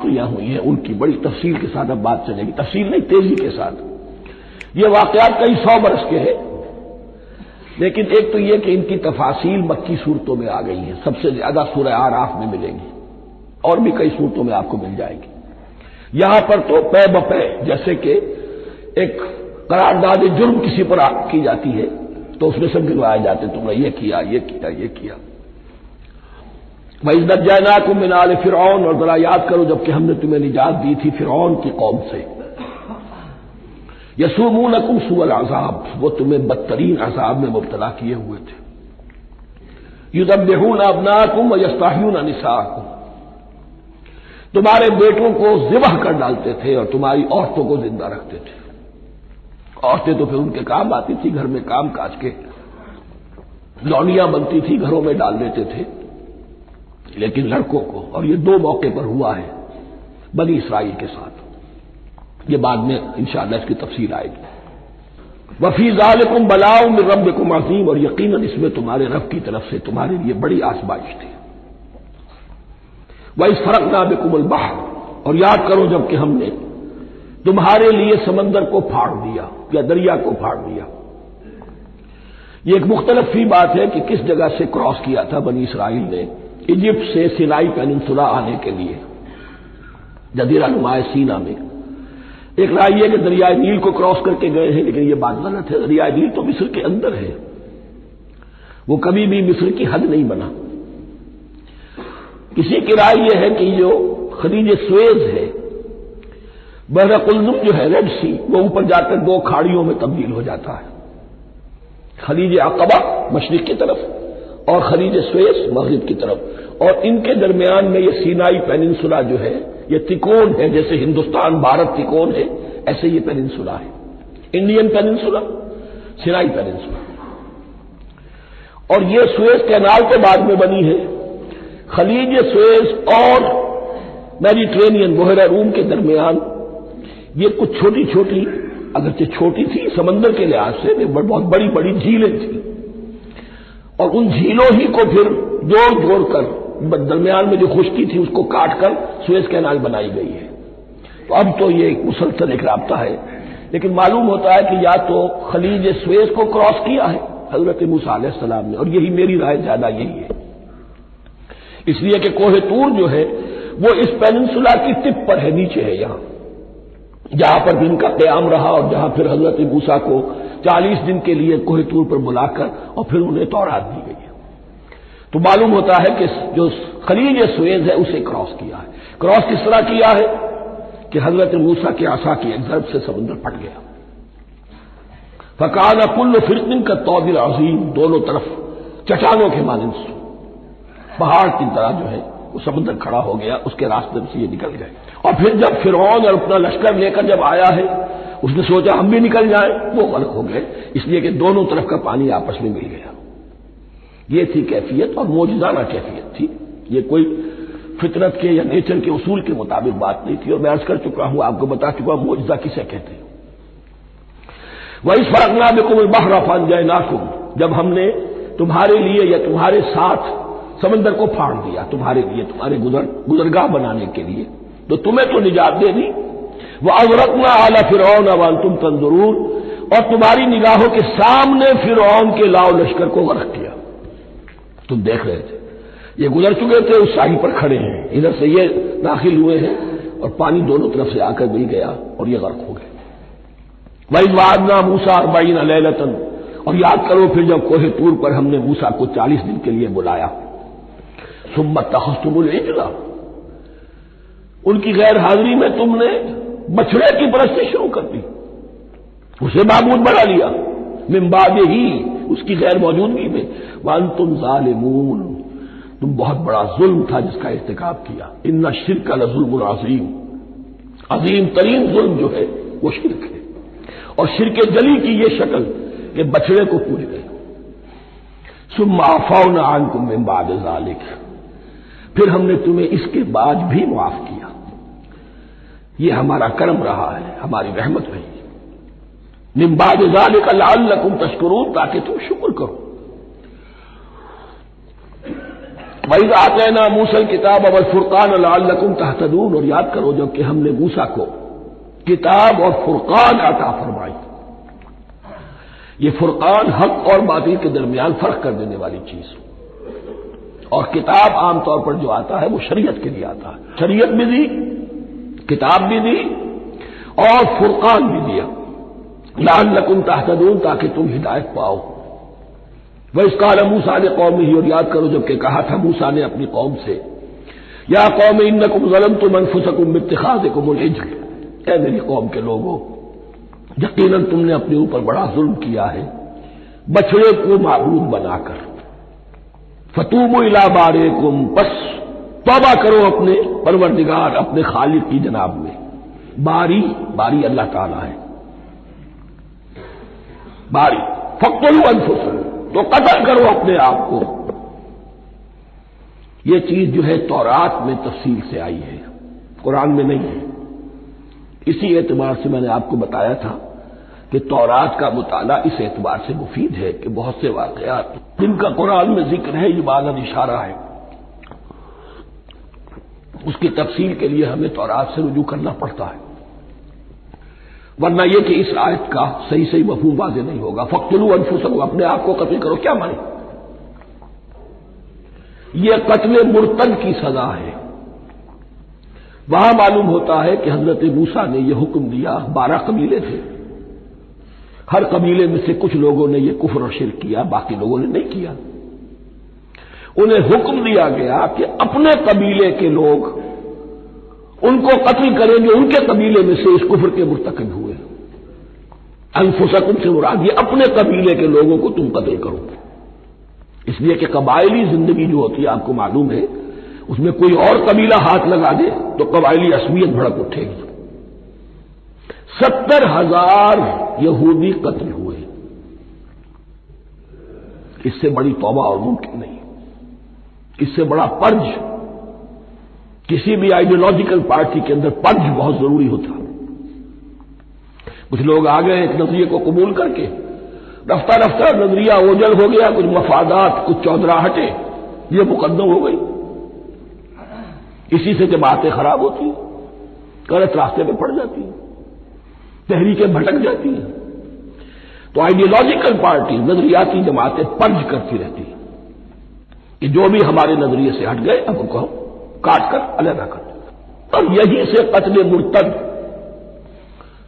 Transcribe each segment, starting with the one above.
बकरियां हुई हैं, उनकी बड़ी तफसील के साथ अब बात चलेगी, तफसील नहीं तेजी के साथ। ये वाकयात कई 100 बरस के हैं, लेकिन एक तो यह कि इनकी तफासील मक्की सूरतों में आ गई है, सबसे ज्यादा सूरह आराफ में मिलेंगी और भी कई सूरतों में आपको मिल जाएगी। यहां पर तो पै बपै जैसे कि एक करारदाद जुर्म किसी पर की जाती है तो उसमें सब गिनवाए जाते, तुमने ये किया, ये किया, ये किया। वइज़ नज्जयनाकुम मिन आलि फिरऔन, और जरा याद करो जबकि हमने तुम्हें निजात दी थी फिरऔन की कौम से। यसुमूनकुम सुअल अज़ाब, वो तुम्हें बदतरीन अज़ाब में मुब्तला किए हुए थे। युज़ब्बिहून अब्नाकुम व यस्ताह्यून निसाअकुम, तुम्हारे बेटों को ज़िबह कर डालते थे और तुम्हारी औरतों को जिंदा रखते थे। औरतें तो फिर उनके काम आती थी, घर में काम काज के लौनियां बनती थी, घरों में डाल देते थे, लेकिन लड़कों को, और ये 2 मौके पर हुआ है बनी इसराइल के साथ, ये बाद में इंशाअल्लाह इसकी तफसील आएगी। वफी ज़ालिकुम बलाउ मिन रब्बिकुम अज़ीम, और यकीनन इसमें तुम्हारे रब की तरफ से तुम्हारे लिए बड़ी आजमाइश थी। वइज़ फ़रक़ना बिकुमुल बहर, और याद करो जबकि हमने तुम्हारे लिए समंदर को फाड़ दिया या दरिया को फाड़ दिया। ये एक मुख्तलिफ सी बात है कि किस जगह से क्रॉस किया था बनी इसराइल ने इजिप्ट से सिनाई पेनिनसुला आने के लिए, जजीरा नुमाए सीना में। एक राय यह कि दरियाए नील को क्रॉस करके गए हैं, लेकिन यह बात गलत है। दरियाए नील तो मिस्र के अंदर है, वो कभी भी मिस्र की हद नहीं बना। किसी की राय यह है कि जो खलीज सुएज है, बहर कुल्जुम जो है रेड सी, वो ऊपर जाकर 2 खाड़ियों में तब्दील हो जाता है। खलीज अक़बा मशरिक की तरफ और खलीज सुएज मगरिब की तरफ, और इनके दरमियान में ये सीनाई पेनिनसुला जो है ये त्रिकोण है, जैसे हिंदुस्तान भारत त्रिकोण है, ऐसे ये पेनिनसुला है। Indian peninsula, Sinai peninsula. और ये सुएज कैनाल के बाद में बनी है। खलीज सुएज और मेडिटेरेनियन बहर रूम के दरमियान ये कुछ छोटी छोटी, अगरचे छोटी थी समंदर के लिहाज से, बहुत बड़ी बड़ी झीलें थी, और उन झीलों ही को फिर जोड़ जोड़कर दरमियान में जो खुश्की थी उसको काटकर सुएज कैनाल बनाई गई है। तो अब तो ये मुसलसल एक राब्ता है, लेकिन मालूम होता है कि या तो खलीज सुएज को क्रॉस किया है हजरत मूसा अलैहिस्सलाम ने, और यही मेरी राय ज्यादा यही है, इसलिए कि कोहे तूर जो है वो इस पेनिनसुला की टिप पर है, नीचे है, यहां जहां पर दिन का क़याम रहा और जहां फिर हजरत मूसा को 40 दिन के लिए कोहे तूर पर बुलाकर और फिर उन्हें तौरात दी गई है। तो मालूम होता है कि जो खलीज सुएज है उसे क्रॉस किया है। क्रॉस किस तरह किया है कि हजरत मूसा के आसा की एक ज़रब से समुद्र फट गया। फकाना कुल्लु फिरकिन का तौदिल अज़ीम, दोनों तरफ चट्टानों के मानिंद पहाड़ की तरह जो है वो समुद्र खड़ा हो गया, उसके रास्ते से ये निकल गए। और फिर जब फिरौन और अपना लश्कर लेकर जब आया है, उसने सोचा हम भी निकल जाएं, वो गलत हो गए, इसलिए कि दोनों तरफ का पानी आपस में मिल गया। ये थी कैफियत, और मौजूदाना कैफियत थी, ये कोई फितरत के या नेचर के उसूल के मुताबिक बात नहीं थी। और मैं अर्ज कर चुका हूं, आपको बता चुका हूं मौजूदा किसे कहते हैं। वइज़ फ़रक़ना बिकुमुल बहर फ़अनजयनाकुम, जब हमने तुम्हारे लिए या तुम्हारे साथ समंदर को फाड़ दिया, तुम्हारे लिए, तुम्हारे गुजरगाह बनाने के लिए, तो तुम्हें तो निजात दे दी। वह अग़रक़ना आला फिरऔन व अंतुम तंज़ुरून, और तुम्हारी निगाहों के सामने फिरऔन के लाओ लश्कर को गर्क किया, तुम देख रहे थे। ये गुजर चुके थे, उस साहिल पर खड़े हैं, इधर से ये दाखिल हुए हैं और पानी दोनों तरफ से आकर मिल गया और ये गर्क हो गए। वइज़ वाअदना मूसा 40 लैलतन, और याद करो फिर जब कोहे तूर पर हमने मूसा को 40 दिन के लिए बुलाया। सुम्मा तख़ज़्तुमुल इजला, उनकी गैर हाजिरी में तुमने बछड़े की परस्ती शुरू कर दी, उसे माबूद बना लिया। मिन बादे ही, उसकी गैर मौजूदगी में। व अंतुम ज़ालिमून, तुम बहुत बड़ा जुल्म था जिसका इर्तिकाब किया। इन्ना शिर्क लज़ुल्मुन अज़ीम, अजीम तरीन जुल्म जो है वो शिर्क है। और शिर्क जली की ये शक्ल कि बछड़े को पूज गए। सुम्मा अफ़ौना अन्कुम मिन बाद ज़ालिक, फिर हमने तुम्हें इसके बाद भी मुआफ किया। ये हमारा करम रहा है, हमारी रहमत रही। मिन बाद ज़ालिक लअल्लकुम तशकुरून, ताकि तुम शुक्र करो। वही आतैना मूसल किताब अवल फुरकान लअल्लकुम तहतदून, और याद करो जबकि हमने मूसा को किताब और फुरकान अता फरमाई। ये फुरकान हक और बातिल के दरमियान फर्क कर देने वाली चीज, और किताब आमतौर पर जो आता है वो शरीयत के लिए आता है। शरीयत भी दी, किताब भी दी और फुरकान भी दिया, लअल्लकुम तहतदून, ताकि तुम हिदायत पाओ। वइज़ मूसा ने कौमी, और याद करो जबकि कहा था मूसा ने अपनी कौम से, या कौम इन्नकुम ज़लमतुम अनफुसकुम बित्तिखाज़िकुमुल इज्ल, ऐ मेरी कौम के लोगों, यकीनन तुमने अपने ऊपर बड़ा जुल्म किया है बछड़े को माबूद बनाकर। फतूबू इला बारिकुम, बस तौबा करो अपने परवरदिगार, अपने खालिक की जनाब में। बारी, बारी अल्लाह ताला है, बारी। फक्तुलू अनफुसकुम, तो कत्ल करो अपने आप को। यह चीज जो है तौरात में तफसील से आई है, कुरान में नहीं है। इसी एतबार से मैंने आपको बताया था कि तौरात का मुताला इस एतबार से मुफीद है कि बहुत से वाकयात जिनका कुरान में जिक्र है, इबादत इशारा है, उसकी तफसील के लिए हमें तौरात से रुजू करना पड़ता है, वरना यह कि इस आयत का सही सही मफहूम वाज़ेह नहीं होगा। फक्तुलू अनफुसकुम, अपने आप को कत्ल करो, क्या माने? यह कत्ल मुर्तद की सजा है। वहां मालूम होता है कि हजरत मूसा ने यह हुक्म दिया, 12 कबीले थे, हर कबीले में से कुछ लोगों ने यह कुफ्र और शिर्क किया, बाकी लोगों ने नहीं किया। उन्हें हुक्म दिया गया कि अपने कबीले के लोग उनको कत्ल करेंगे, उनके कबीले में से इस कुफ्र के मुर्तकिब हुए। अनफुसकुम से मुराद, ये अपने कबीले के लोगों को तुम कत्ल करो, इसलिए कि कबायली जिंदगी जो होती है आपको मालूम है, उसमें कोई और कबीला हाथ लगा दे तो कबायली असमियत भड़क उठेगी। 70,000 यहूदी कत्ल हुए, इससे बड़ी तौबा और मुमकिन नहीं, इससे बड़ा पर्ज, किसी भी आइडियोलॉजिकल पार्टी के अंदर पर्ज बहुत जरूरी होता। कुछ लोग आ गए एक नजरिए को कबूल करके, रफ्ता रफ्ता नजरिया ओझल हो गया, कुछ मफादात, कुछ चौधराहटे, ये मुकद्दम हो गई। इसी से जमातें खराब होती, गलत रास्ते में पड़ जाती हैं, तहरीकें भटक जाती हैं। तो आइडियोलॉजिकल पार्टी, नजरियाती जमातें पर्ज करती रहती हैं कि जो भी हमारे नजरिए से हट गए अब उनको हम काट कर अलग कर दें। और यही से कत्ल मुर्तद,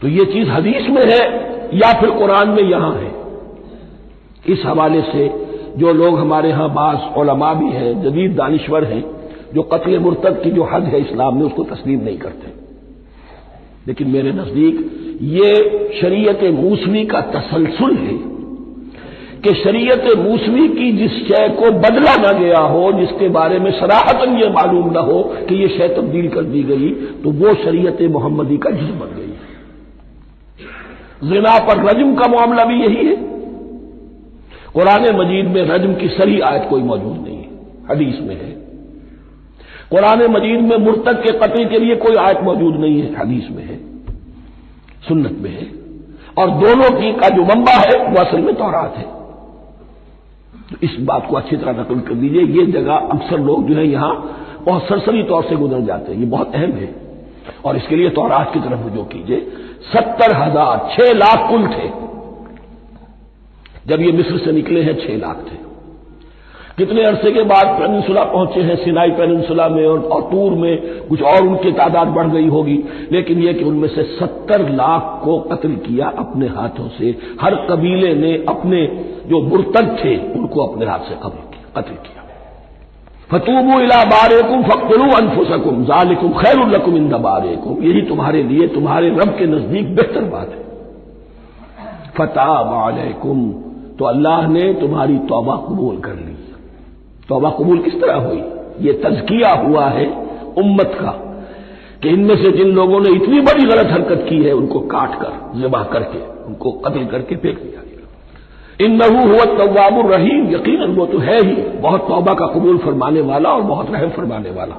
तो ये चीज हदीस में है या फिर कुरान में यहां है। इस हवाले से जो लोग हमारे यहां बास उलमा भी हैं, जदीद दानिश्वर हैं, जो कत्ल मुर्तद की जो हद है इस्लाम में उसको तस्लीम नहीं करते। लेकिन मेरे नजदीक ये शरीयत मूसवी का तसलसल है कि शरीयत मूसवी की जिस शय को बदला न गया हो, जिसके बारे में सराहतन यह मालूम न हो कि यह शय तब्दील कर दी गई, तो वो शरीयत मोहम्मदी का जुज़ बन गई है। ज़िना पर रज्म का मामला भी यही है। कुरान मजीद में रज्म की सही आयत कोई मौजूद नहीं है, हदीस में है। कुरान मजीद में मुर्तद के कत्ल के लिए कोई आयत मौजूद नहीं है, हदीस में है, सुन्नत में है। और दोनों की का जो मंबा है वह असल में तौरात है। तो इस बात को अच्छी तरह नकल कर दीजिए। ये जगह अक्सर लोग जो है यहां बहुत सरसरी तौर से गुजर जाते हैं, ये बहुत अहम है, और इसके लिए तौरात की तरफ रुजू कीजिए। 70,000, 6 लाख कुल थे जब ये मिस्र से निकले हैं, 6 लाख थे। कितने अरसे के बाद पेनिनसुला पहुंचे हैं, सिनाई पेनिनसुला में और तूर में, कुछ और उनकी तादाद बढ़ गई होगी, लेकिन यह कि उनमें से 70 लाख को कत्ल किया अपने हाथों से। हर कबीले ने अपने जो मुर्तद थे उनको अपने हाथ से कत्ल किया। फतूबू इला बारिकुम फक्तुलू अनफुसकुम ज़ालिकुम खैरुल लकुम इंद बारिकुम, यही तुम्हारे लिए तुम्हारे रब के नजदीक बेहतर बात है। फताब अलैकुम, तो अल्लाह ने तुम्हारी तौबा कबूल कर ली। तौबा कबूल किस तरह हुई? ये तज़किया हुआ है उम्मत का कि इनमें से जिन लोगों ने इतनी बड़ी गलत हरकत की है उनको काट कर, ज़िबा करके, उनको कत्ल करके फेंक दिया गया। इन्नहु हुवा तव्वाबुर रहीम, यकीनन वो तो है ही बहुत तौबा का कबूल फरमाने वाला और बहुत रहम फरमाने वाला।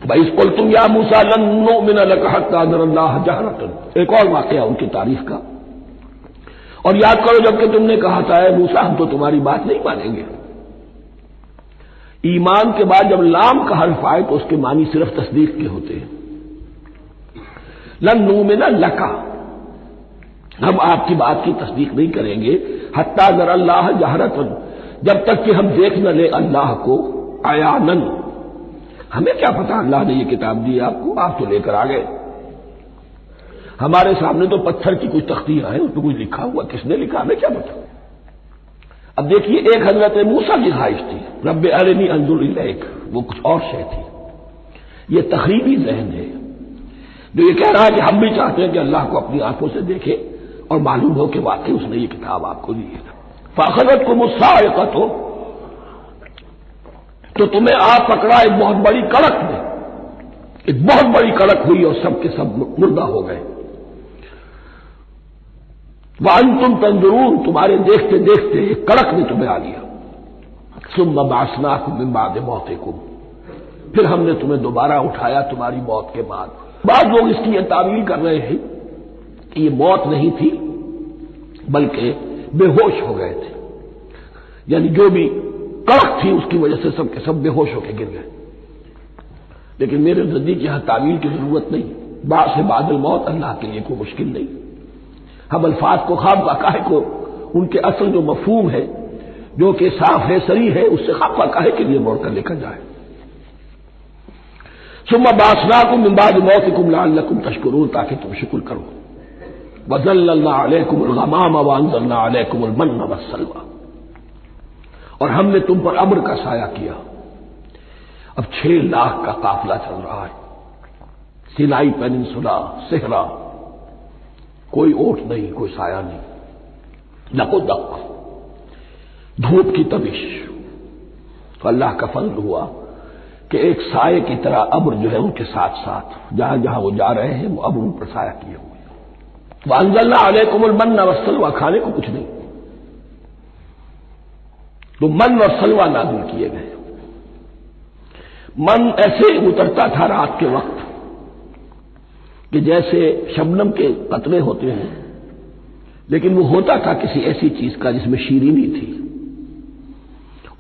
भाई कुल तुम या मूसा लन नुमिना लका हत्ता नरल्लाह जहरतन, एक और वाकया उनकी तारीफ का। और याद करो जबकि तुमने कहा था मूसा हम तो तुम्हारी बात नहीं मानेंगे, ईमान के बाद जब लाम का हर्फ आए तो उसके मानी सिर्फ तस्दीक के होते हैं। लन नूमिना लका, हम आपकी बात की तस्दीक नहीं करेंगे हत्ता नर अल्लाह जहरतन, जब तक कि हम देख न ले अल्लाह को आयानन। हमें क्या पता अल्लाह ने ये किताब दी आपको, आप तो लेकर आ गए। हमारे सामने तो पत्थर की कुछ तख्तियां हैं, उस पर कुछ लिखा हुआ, किसने लिखा हमें क्या पता। अब देखिए, एक हजरत मूसा की ख्वाहिश थी, रब्बे अरिनी अंजुर इलैक, वो कुछ और शय थी। ये तखरीबी जहन है जो ये कह रहा है कि हम भी चाहते हैं कि अल्लाह को अपनी आंखों से देखे और मालूम हो कि वाकई उसने ये किताब आपको दी है। फाखरत को मुस्साइक़त हो, तो तुम्हें आप पकड़ा एक बहुत बड़ी कड़क में, एक बहुत बड़ी कड़क हुई और सबके सब मुर्दा हो गए। वांतुम तंजुरून, तुम्हारे देखते देखते एक कड़क ने तुम्हें आ लिया। सुम्मा बासनाकुम मिन बाद मौतिकुम, फिर हमने तुम्हें दोबारा उठाया तुम्हारी मौत के बाद। बाद लोग इसकी यह तावील कर रहे हैं कि ये मौत नहीं थी बल्कि बेहोश हो गए थे, यानी जो भी कड़क थी उसकी वजह से सबके सब बेहोश होकर गिर गए। लेकिन मेरे नजदीक यहां तावील की जरूरत नहीं। बाद से बादल मौत अल्लाह के लिए कोई मुश्किल नहीं। हम अल्फाज को खाब काहे को उनके असल जो मफहूम है, जो कि साफ है सरी है, उससे खाब काहे के लिए मोड़कर लेकर जाए। सुम्मा बासनाकुम मिन बाद मौतिकुम लअल्लकुम तशकुरून, ताकि तुम शुक्र करो। वज़ल्ललना अलैकुमुल गमाम व अंज़लना अलैकुमुल मन्न वस्सलवा, और हमने तुम पर अब्र का साया किया। अब 6 लाख का काफिला चल रहा है, सिनाई पेनिनसुला, सेहरा, कोई ओट नहीं, कोई साया नहीं, दको दक, धूप की तबिश। तो अल्लाह का फजल हुआ कि एक साये की तरह अब्र जो है उनके साथ साथ जहां जहां वो जा रहे हैं वो अब्र उन पर साया किए हुए। वअंज़लना अलैकुमुल मन्न वस्सलवा, खाने को कुछ नहीं, तो मन और सलवा नाज़िल किए गए। मन ऐसे उतरता था रात के वक्त कि जैसे शबनम के कतरे होते हैं, लेकिन वो होता था किसी ऐसी चीज का जिसमें शीरीनी थी,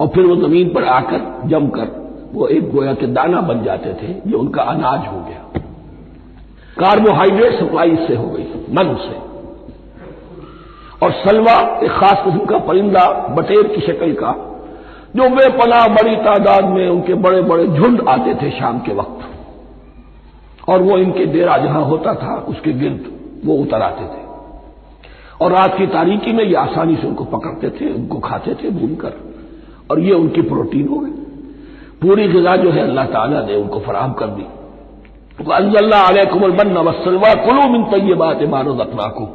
और फिर वो जमीन पर आकर जमकर वो एक गोया के दाना बन जाते थे, ये उनका अनाज हो गया। कार्बोहाइड्रेट सप्लाई इससे हो गई, मन से। और सलवा एक खास किस्म का परिंदा, बटेर की शक्ल का, जो बेपनाह बड़ी तादाद में उनके बड़े बड़े झुंड आते थे शाम के वक्त, और वो इनके डेरा जहां होता था उसके गिर्द वो उतर आते थे, और रात की तारीकी में ये आसानी से उनको पकड़ते थे, उनको खाते थे भूनकर, और ये उनकी प्रोटीन हो गई। पूरी ग़िज़ा जो है अल्लाह ताला ने उनको फराहम कर दी। वअंज़लना अलैकुमुल मन्न वस्सलवा कुलू मिन तय्यिबाति मा रज़क़नाकुम,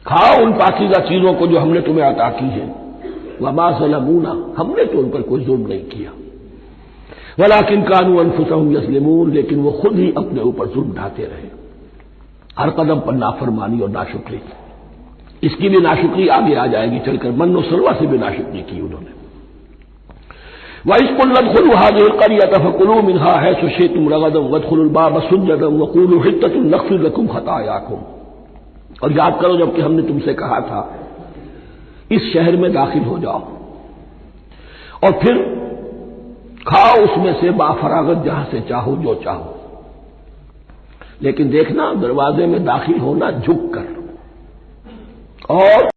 खाओ उन पाकीज़ा चीजों को जो हमने तुम्हें अता की है। वमा ज़लमूना, हमने तो उन पर कोई जुल्म नहीं किया। वलाकिन कानू अनफुसहुम यज़लिमून, लेकिन वो खुद ही अपने ऊपर जुल्म ढाते रहे, हर कदम पर नाफरमानी और नाशुक्री। इसकी भी नाशुक्री आगे आ जाएगी चलकर, मन्नो सलवा से भी नाशुक्री की उन्होंने। वइज़ क़ुल्ना उदख़ुलू हाज़िहिल क़र्यता फ़कुलू मिन्हा हैसु शि'तुम रग़दन वदख़ुलुल बाब सुज्जदन वक़ूलू हित्ततुन नग़फ़िर लकुम ख़तायाकुम। और याद करो जबकि हमने तुमसे कहा था इस शहर में दाखिल हो जाओ और फिर खाओ उसमें से बाफरागत जहां से चाहो जो चाहो, लेकिन देखना दरवाजे में दाखिल होना झुक कर, और